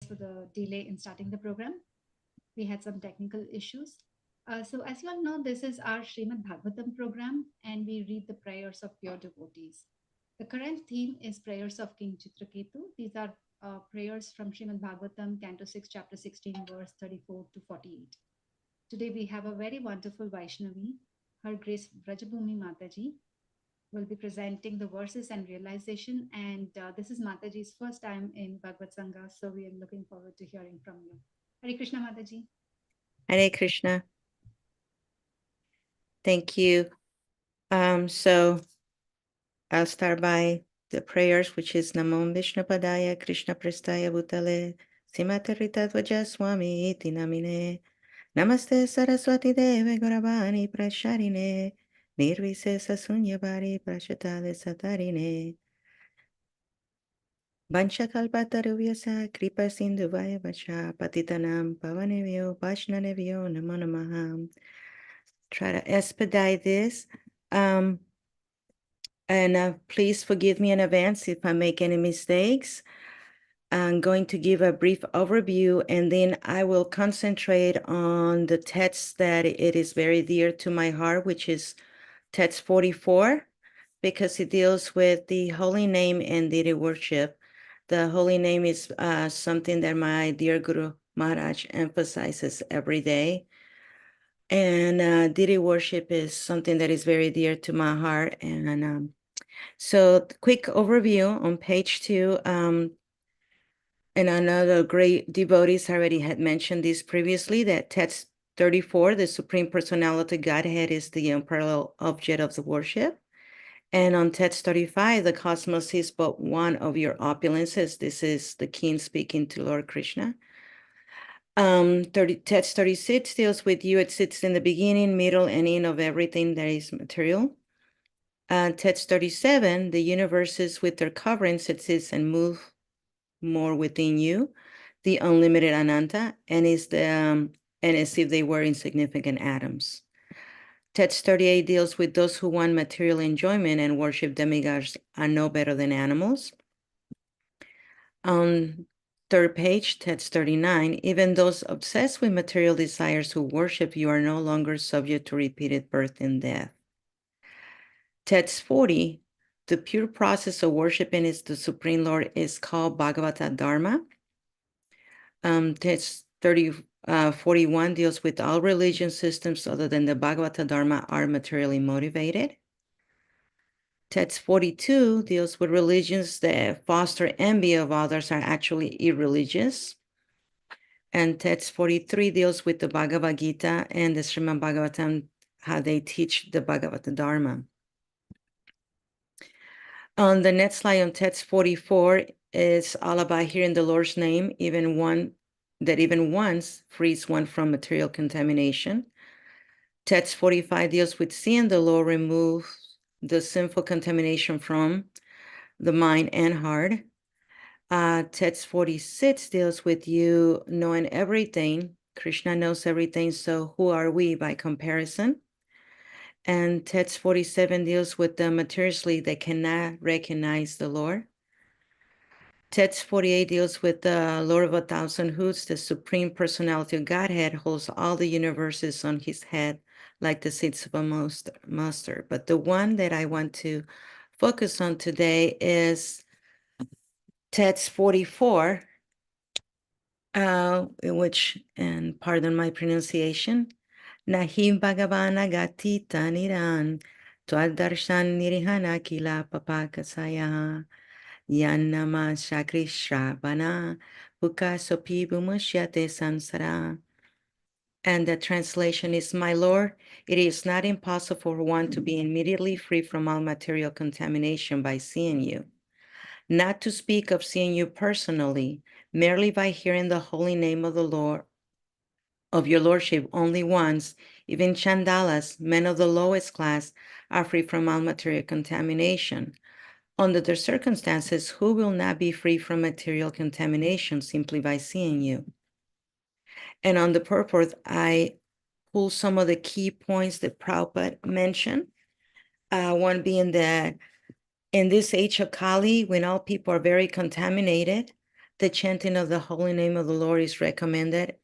for the delay in starting the program. We had some technical issues. So, as you all know, this is our Srimad Bhagavatam program, and we read the prayers of pure devotees. The current theme is prayers of King Chitraketu. These are prayers from Srimad Bhagavatam, Canto 6, Chapter 16, verse 34 to 48. Today we have a very wonderful Vaishnavi, Her Grace Vrajabhumi Mataji, will be presenting the verses and realization. And this is Mataji's first time in BhagavatSanga, so we are looking forward to hearing from you. Hare Krishna, Mataji. Hare Krishna. Thank you. So I'll start by the prayers, which is Namo Vishnu Padaya Krishna Prestaya Bhutale Simate Ritadvaja Swami Iti Namine Namaste Saraswati Deve Gauravani Prasharine Nirvisesa Sunyabari Prashatale Satarine Vanchakalpataruvyasa Kripa Sindhuvaya Vacha Patitanam Pavanevyo Vaishnavevyo Namo Namaha. Try to expedite this. And please forgive me in advance if I make any mistakes. I'm going to give a brief overview, and then I will concentrate on the text that it is very dear to my heart, which is text 44, because it deals with the holy name and deity worship. The holy name is something that my dear Guru Maharaj emphasizes every day. And deity worship is something that is very dear to my heart. And so quick overview on page 2. And I know the great devotees already had mentioned this previously, that text 34, the Supreme Personality Godhead is the unparalleled object of the worship. And on text 35, the cosmos is but one of your opulences. This is the king speaking to Lord Krishna. Text 36 deals with you. It sits in the beginning, middle, and end of everything that is material. Text 37, the universes with their coverings, it sits and move more within you, the unlimited Ananta, and is the and as if they were insignificant atoms. Text 38 deals with those who want material enjoyment and worship demigods are no better than animals. On third page, text 39, even those obsessed with material desires who worship you are no longer subject to repeated birth and death. Text 40, the pure process of worshiping is the Supreme Lord is called Bhagavata Dharma. Text 41 deals with all religion systems other than the Bhagavata Dharma are materially motivated. Text 42 deals with religions that foster envy of others are actually irreligious. And text 43 deals with the Bhagavad Gita and the Srimad Bhagavatam, how they teach the Bhagavata Dharma. On the next slide, on text 44, is all about hearing the Lord's name, even once frees one from material contamination. Text 45 deals with seeing the Lord remove the sinful contamination from the mind and heart. Text 46 deals with you knowing everything. Krishna knows everything, so who are we by comparison? And text 47 deals with the materially that cannot recognize the Lord. Text 48 deals with the Lord of 1,000 hoods, the Supreme Personality of Godhead holds all the universes on his head like the seeds of a mustard. But the one that I want to focus on today is text 44, in which, and pardon my pronunciation, Nahim Bhagavana Gatita Niran, Twadarshan Nirihana Kila Papakasaya. Yanama Shakrisha Bana Buka Sopi Bumushyate Sansara. And the translation is, my Lord, it is not impossible for one to be immediately free from all material contamination by seeing you. Not to speak of seeing you personally, merely by hearing the holy name of the Lord, of your Lordship only once, even Chandalas, men of the lowest class, are free from all material contamination. Under the circumstances, who will not be free from material contamination simply by seeing you? And on the purport, I pull some of the key points that Prabhupada mentioned. One being that in this age of Kali, when all people are very contaminated, the chanting of the holy name of the Lord is recommended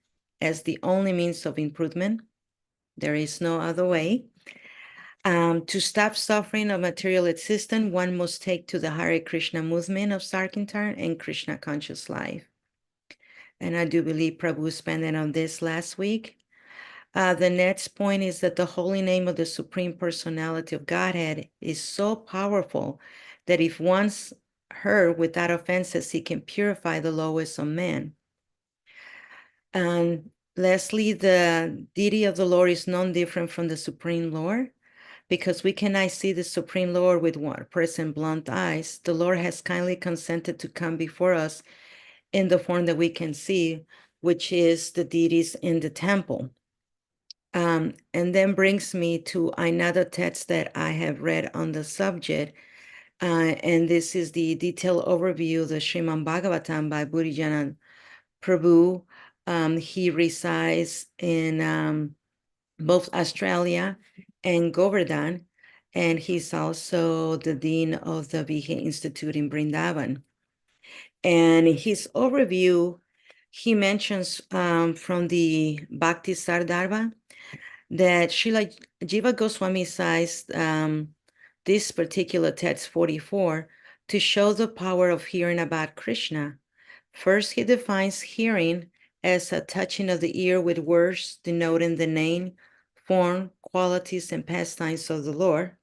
as the only means of improvement. There is no other way. To stop suffering of material existence, one must take to the Hare Krishna movement of Sankirtan and Krishna conscious life. And I do believe Prabhu expanded on this last week. The next point is that the holy name of the Supreme Personality of Godhead is so powerful that if once heard without offenses, it can purify the lowest of men. And lastly, the deity of the Lord is none different from the Supreme Lord. Because we cannot see the Supreme Lord with one present blunt eyes, the Lord has kindly consented to come before us in the form that we can see, which is the deities in the temple. And then brings me to another text that I have read on the subject. And this is the detailed overview of the Srimad Bhagavatam by Burijanand Prabhu. He resides in both Australia and Govardhan, and he's also the dean of the Vihe Institute in Brindavan. And his overview, he mentions from the Bhakti Sardharva that Srila Jiva Goswami cites this particular text 44 to show the power of hearing about Krishna. First, he defines hearing as a touching of the ear with words denoting the name, form, qualities, and pastimes of the Lord.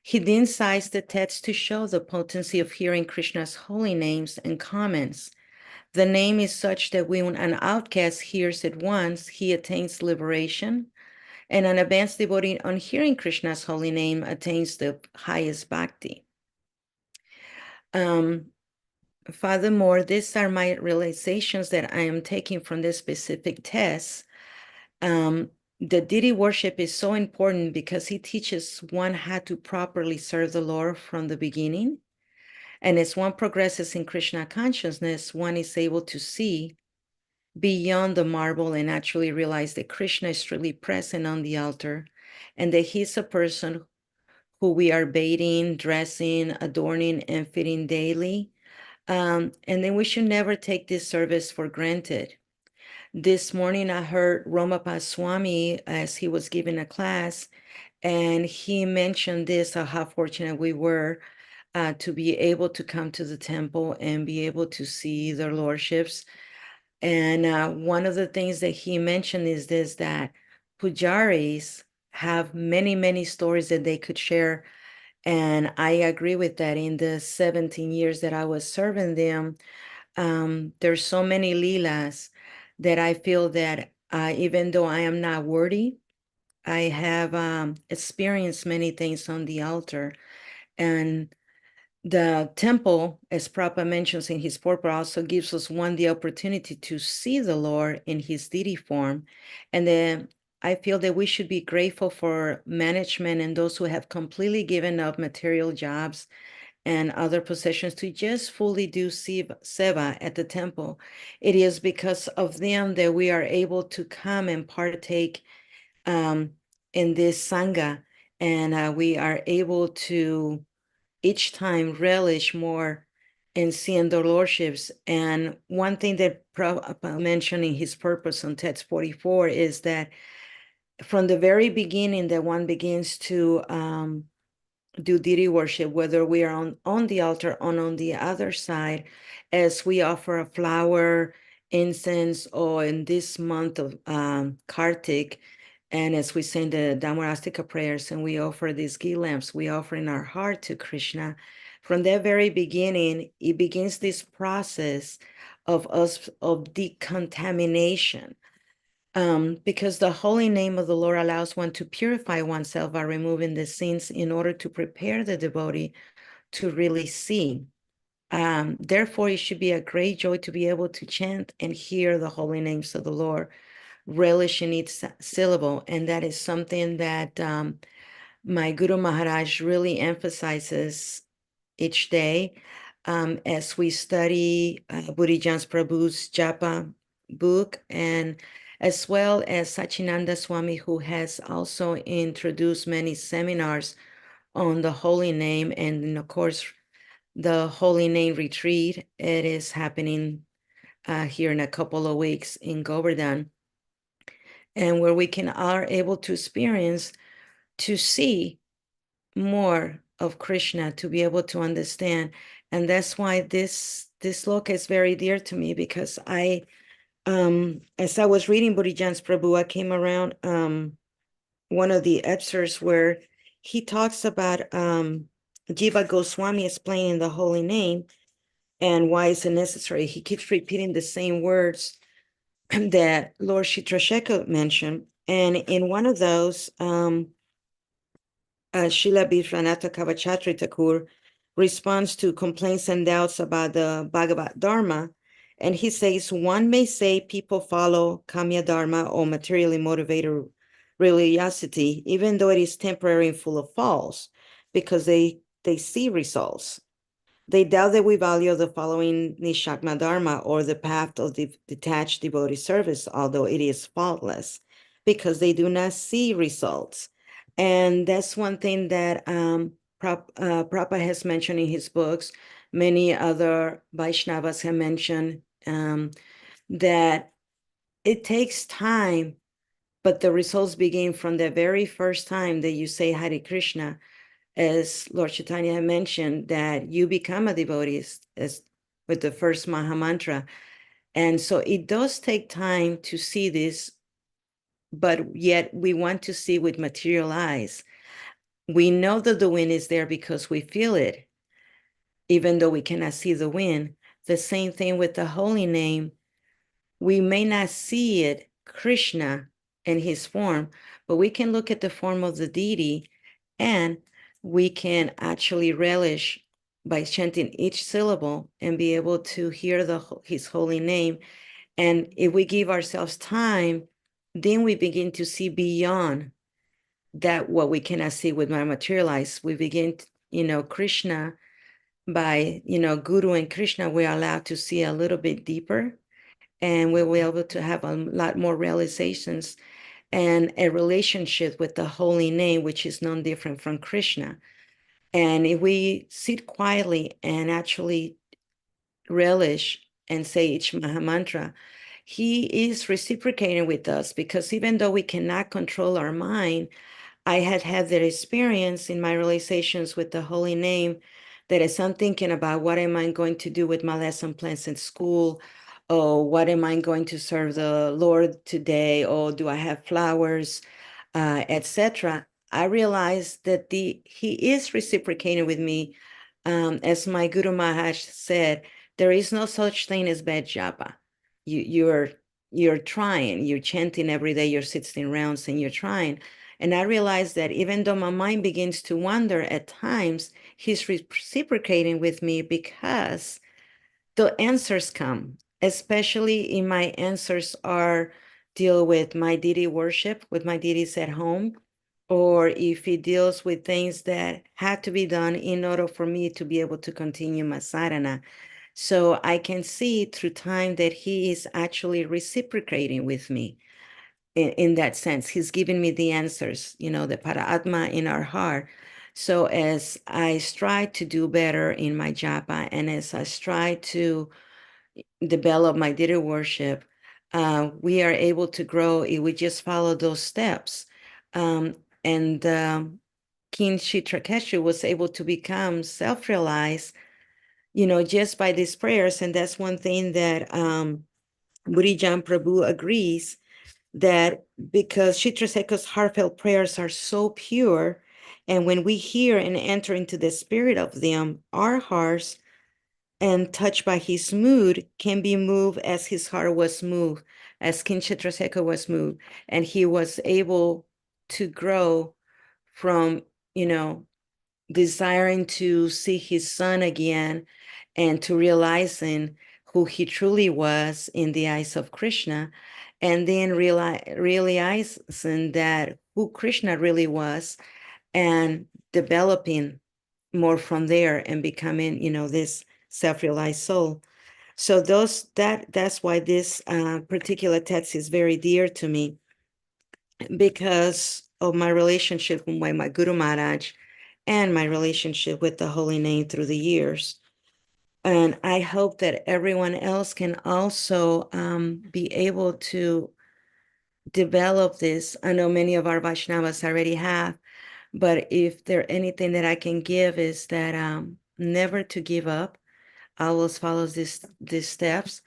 He then cites the text to show the potency of hearing Krishna's holy names and comments. The name is such that when an outcast hears it once, he attains liberation, and an advanced devotee on hearing Krishna's holy name attains the highest bhakti. Furthermore, these are my realizations that I am taking from this specific test. The deity worship is so important because it teaches one how to properly serve the Lord from the beginning. And as one progresses in Krishna consciousness, one is able to see beyond the marble and actually realize that Krishna is truly present on the altar and that he's a person who we are bathing, dressing, adorning, and feeding daily. And then we should never take this service for granted. This morning, I heard Romapa Swami as he was giving a class, and he mentioned this, how fortunate we were to be able to come to the temple and be able to see their lordships. And one of the things that he mentioned is this, that pujaris have many, many stories that they could share. And I agree with that. In the 17 years that I was serving them, there's so many leelas that I feel that even though I am not worthy, I have experienced many things on the altar. And the temple, as Prabhupada mentions in his purport, also gives us one the opportunity to see the Lord in his deity form. And then I feel that we should be grateful for management and those who have completely given up material jobs and other possessions to just fully do seva at the temple. It is because of them that we are able to come and partake in this Sangha, and we are able to each time relish more in seeing the lordships. And one thing that Prabhupada mentioned in his purpose on text 44 is that from the very beginning that one begins to do deity worship, whether we are on the altar or on the other side, as we offer a flower, incense, or in this month of Kartik, and as we sing the Dhammarastika prayers and we offer these ghee lamps, we offer in our heart to Krishna. From that very beginning, it begins this process of us of decontamination. Because the holy name of the Lord allows one to purify oneself by removing the sins in order to prepare the devotee to really see. Therefore, it should be a great joy to be able to chant and hear the holy names of the Lord, relish in each syllable. And that is something that my Guru Maharaj really emphasizes each day as we study Burijan's Prabhu's Japa book, and as well as Sachinanda Swami, who has also introduced many seminars on the holy name, and of course, the Holy Name Retreat. It is happening here in a couple of weeks in Govardhan, and where we are able to experience, to see more of Krishna, to be able to understand. And that's why this sloka is very dear to me, because as I was reading Bodhidharma's Prabhu, I came around one of the excerpts where he talks about Jiva Goswami explaining the holy name and why it's necessary. He keeps repeating the same words that Lord Chitraketu mentioned. And in one of those, Srila Vishwanatha Kavachatri Thakur responds to complaints and doubts about the Bhagavat Dharma. And he says, one may say people follow Kamya Dharma or materially motivated religiosity, even though it is temporary and full of faults, because they see results. They doubt that we value the following Nishakma Dharma or the path of the detached devotee service, although it is faultless, because they do not see results. And that's one thing that Prabhupada has mentioned in his books. Many other Vaishnavas have mentioned that it takes time, but the results begin from the very first time that you say Hare Krishna. As Lord Chaitanya had mentioned, that you become a devotee as with the first Maha Mantra. And so it does take time to see this, but yet we want to see with material eyes. We know that the wind is there because we feel it, even though we cannot see the wind. The same thing with the holy name. We may not see it, Krishna, in his form, but we can look at the form of the deity, and we can actually relish by chanting each syllable and be able to hear his holy name. And if we give ourselves time, then we begin to see beyond that what we cannot see with my material eyes. We begin, Krishna, by, Guru and Krishna, we're allowed to see a little bit deeper, and we will be able to have a lot more realizations and a relationship with the holy name, which is non different from Krishna. And if we sit quietly and actually relish and say each Maha Mantra, he is reciprocating with us, because even though we cannot control our mind, I had that experience in my realizations with the holy name, that as I'm thinking about what am I going to do with my lesson plans in school, or what am I going to serve the Lord today, or do I have flowers, etc. I realized that he is reciprocating with me. As my Guru Maharaj said, there is no such thing as bad japa. You're trying, you're chanting every day, you're 16 rounds and you're trying. And I realized that even though my mind begins to wander at times, he's reciprocating with me, because the answers come, especially in my answers are deal with my deity worship, with my deities at home, or if it deals with things that had to be done in order for me to be able to continue my sadhana. So I can see through time that he is actually reciprocating with me in that sense. He's giving me the answers, the Paraatma in our heart. So as I strive to do better in my japa, and as I strive to develop my deity worship, we are able to grow if we just follow those steps. And King Chitraketu was able to become self-realized, just by these prayers. And that's one thing that Burijan Prabhu agrees, that because Chitrasekha's heartfelt prayers are so pure, and when we hear and enter into the spirit of them, our hearts, and touched by his mood, can be moved as his heart was moved, as King Chitrasekha was moved, and he was able to grow from, desiring to see his son again, and to realizing who he truly was in the eyes of Krishna, and then realizing that who Krishna really was, and developing more from there and becoming, this self-realized soul. So that's why this particular text is very dear to me, because of my relationship with my Guru Maharaj and my relationship with the holy name through the years. And I hope that everyone else can also be able to develop this. I know many of our Vaishnavas already have, but if there anything that I can give is that never to give up. Always follow these steps,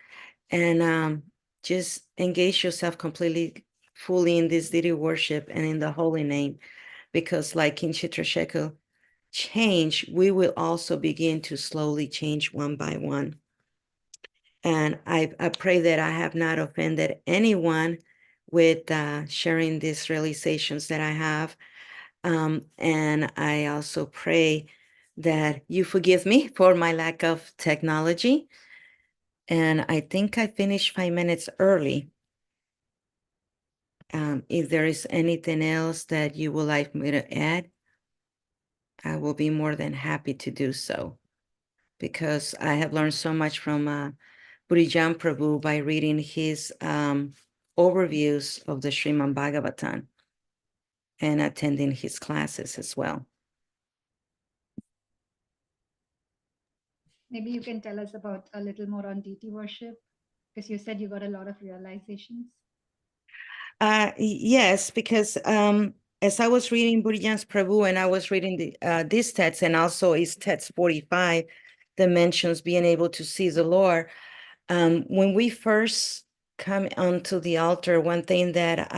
and just engage yourself completely, fully in this deity worship and in the holy name, because like in Chitraketu, change, we will also begin to slowly change one by one. And I pray that I have not offended anyone with sharing these realizations that I have. And I also pray that you forgive me for my lack of technology. And I think I finished 5 minutes early. If there is anything else that you would like me to add, I will be more than happy to do so, because I have learned so much from Vrajabhumi Prabhu by reading his overviews of the Srimad Bhagavatam and attending his classes as well. Maybe you can tell us about a little more on deity worship, because you said you got a lot of realizations. Yes, because as I was reading Vrajabhumi Prabhu and I was reading this text, and also his text 45 that mentions being able to see the Lord. When we first come onto the altar, one thing that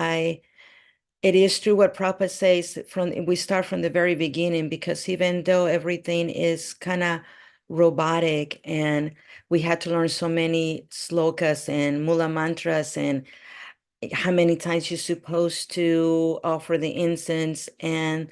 it is true what Prabhupada says, we start from the very beginning, because even though everything is kind of robotic and we had to learn so many slokas and mula mantras and how many times you're supposed to offer the incense and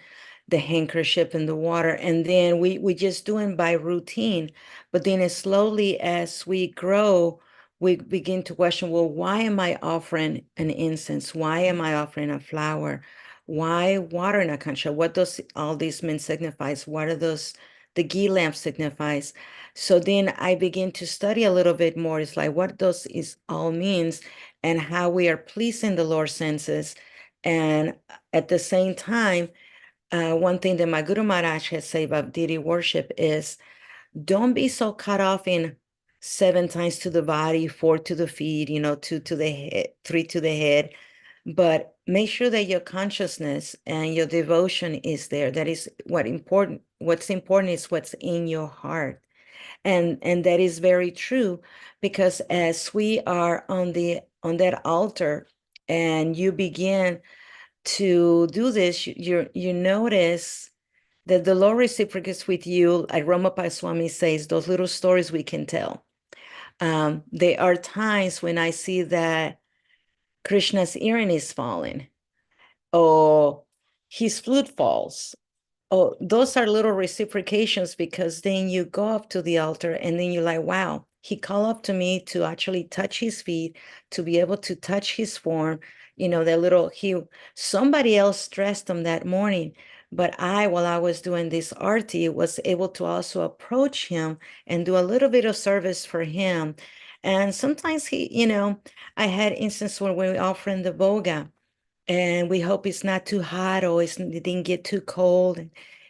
the handkerchief and the water, and then we just doing by routine. But then as slowly as we grow, we begin to question, well, why am I offering an incense? Why am I offering a flower? Why water in a concha? What does all these mean signifies? What are those, the ghee lamp signifies? So then I begin to study a little bit more. It's like, what does it all means, and how we are pleasing the Lord's senses. And at the same time, one thing that my Guru Maharaj has said about deity worship is, don't be so cut off in 7 times to the body, 4 to the feet, 2 to the head, 3 to the head, but make sure that your consciousness and your devotion is there. That is what's important is what's in your heart. And that is very true, because as we are on that altar and you begin to do this, you notice that the Lord reciprocates with you. Like Ramapal Swami says, those little stories we can tell. There are times when I see that Krishna's earring is falling, or his flute falls. Oh, those are little reciprocations, because then you go up to the altar and then you're like, wow, he called up to me to actually touch his feet, to be able to touch his form, somebody else dressed him that morning. But while I was doing this arti, was able to also approach him and do a little bit of service for him. And sometimes I had instances where we offering the boga, and we hope it's not too hot, or it didn't get too cold,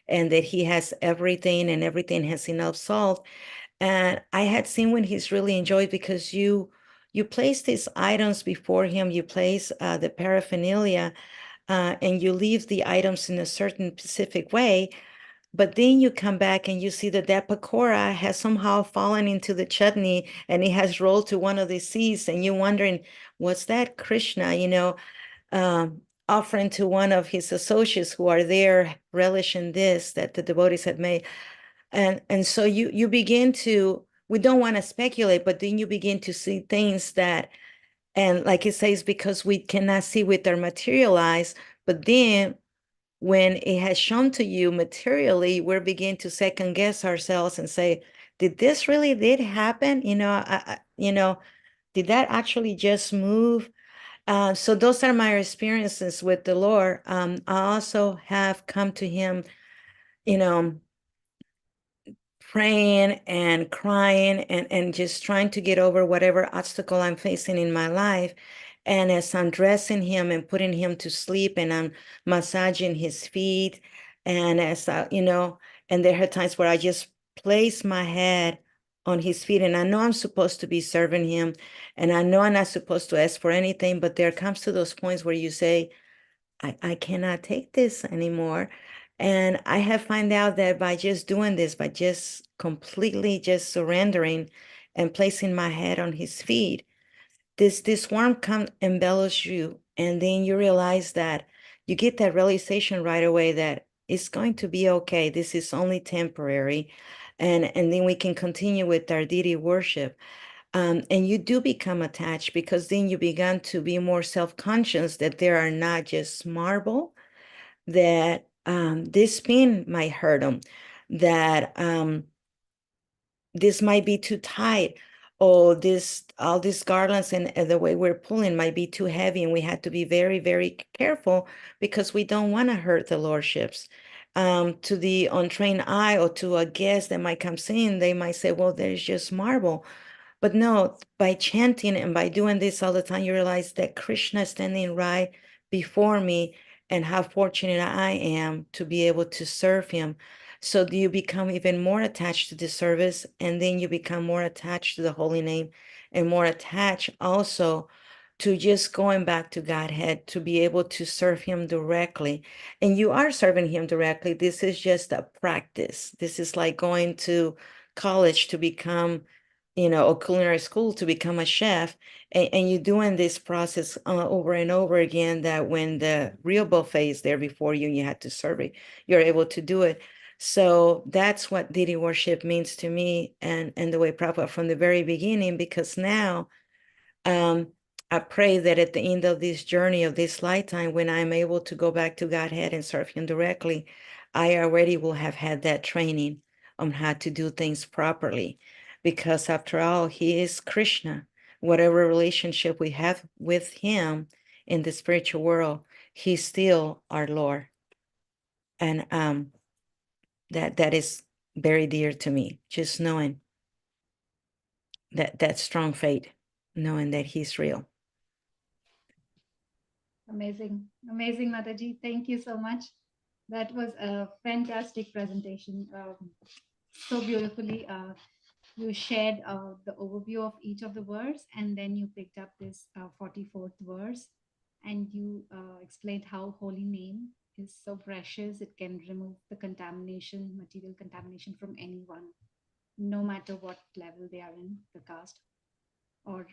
and that he has everything and everything has enough salt. And I had seen when he's really enjoyed, because you place these items before him, you place the paraphernalia, and you leave the items in a certain specific way. But then you come back and you see that pakora has somehow fallen into the chutney, and it has rolled to one of the seas, and you're wondering, what's that, Krishna, offering to one of his associates who are there, relishing this that the devotees had made. And so you begin to, we don't want to speculate, but then you begin to see things that, and like it says, because we cannot see with our material eyes, but then when it has shown to you materially, we're beginning to second guess ourselves and say, did this really did happen? Did that actually just move? So those are my experiences with the Lord. I also have come to him, you know, praying and crying and just trying to get over whatever obstacle I'm facing in my life. And as I'm dressing him and putting him to sleep, and I'm massaging his feet, and and there are times where I just place my head on his feet. And I know I'm supposed to be serving him, and I know I'm not supposed to ask for anything, but there comes to those points where you say, I cannot take this anymore. And I have found out that by just doing this, by just completely just surrendering and placing my head on his feet, this warmth comes embellish you, and then you realize that you get that realization right away that it's going to be okay. This is only temporary, and then we can continue with our deity worship. And you do become attached, because then you begin to be more self-conscious that there are not just marble, that this spin might hurt them, that this might be too tight, or this all these garlands and the way we're pulling might be too heavy, and we have to be very, very careful, because we don't want to hurt the lordships. To the untrained eye, or to a guest that might come in, they might say, well, there's just marble. But no, by chanting and by doing this all the time, you realize that Krishna is standing right before me, and how fortunate I am to be able to serve him. So do you become even more attached to the service, and then you become more attached to the holy name, and more attached also to just going back to Godhead, to be able to serve him directly. And you are serving him directly. This is just a practice. This is like going to college to become, a culinary school to become a chef, and you're doing this process over and over again, that when the real buffet is there before you and you have to serve it, you're able to do it. So that's what deity worship means to me, and the way Prabhupada from the very beginning, because now I pray that at the end of this journey of this lifetime, when I'm able to go back to Godhead and serve him directly, I already will have had that training on how to do things properly. Because after all, he is Krishna. Whatever relationship we have with him in the spiritual world, he's still our Lord. And that is very dear to me, just knowing that strong faith, knowing that he's real. Amazing, amazing, Mataji. Thank you so much. That was a fantastic presentation. So beautifully, you shared the overview of each of the verse, and then you picked up this 44th verse, and you explained how holy name is so precious. It can remove the contamination, material contamination from anyone, no matter what level they are in, the caste or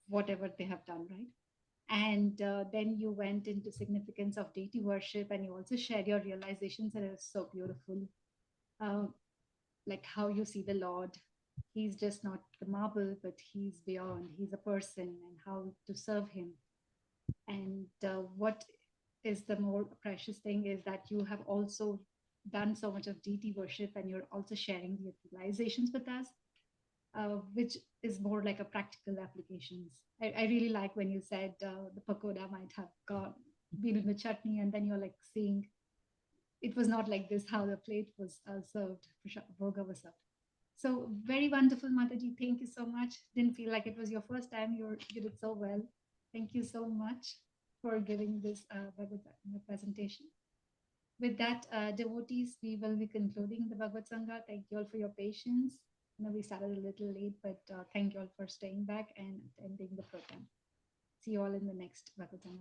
whatever they have done, right? And then you went into significance of deity worship, and you also shared your realizations, and it was so beautiful. uh, like how you see the Lord. He's just not the marble, but he's beyond. He's a person, and how to serve him. And what is the more precious thing is that you have also done so much of deity worship, and you're also sharing the realizations with us, which is more like a practical applications. I really like when you said the pakoda might have been in the chutney, and then you're like seeing it was not like this how the plate was served, bhoga was served. So very wonderful, Mataji. Thank you so much. Didn't feel like it was your first time. You did so well. Thank you so much for giving this presentation. With that, devotees, we will be concluding the BhagavatSanga. Thank you all for your patience. I know we started a little late, but thank you all for staying back and attending the program. See you all in the next BhagavatSanga.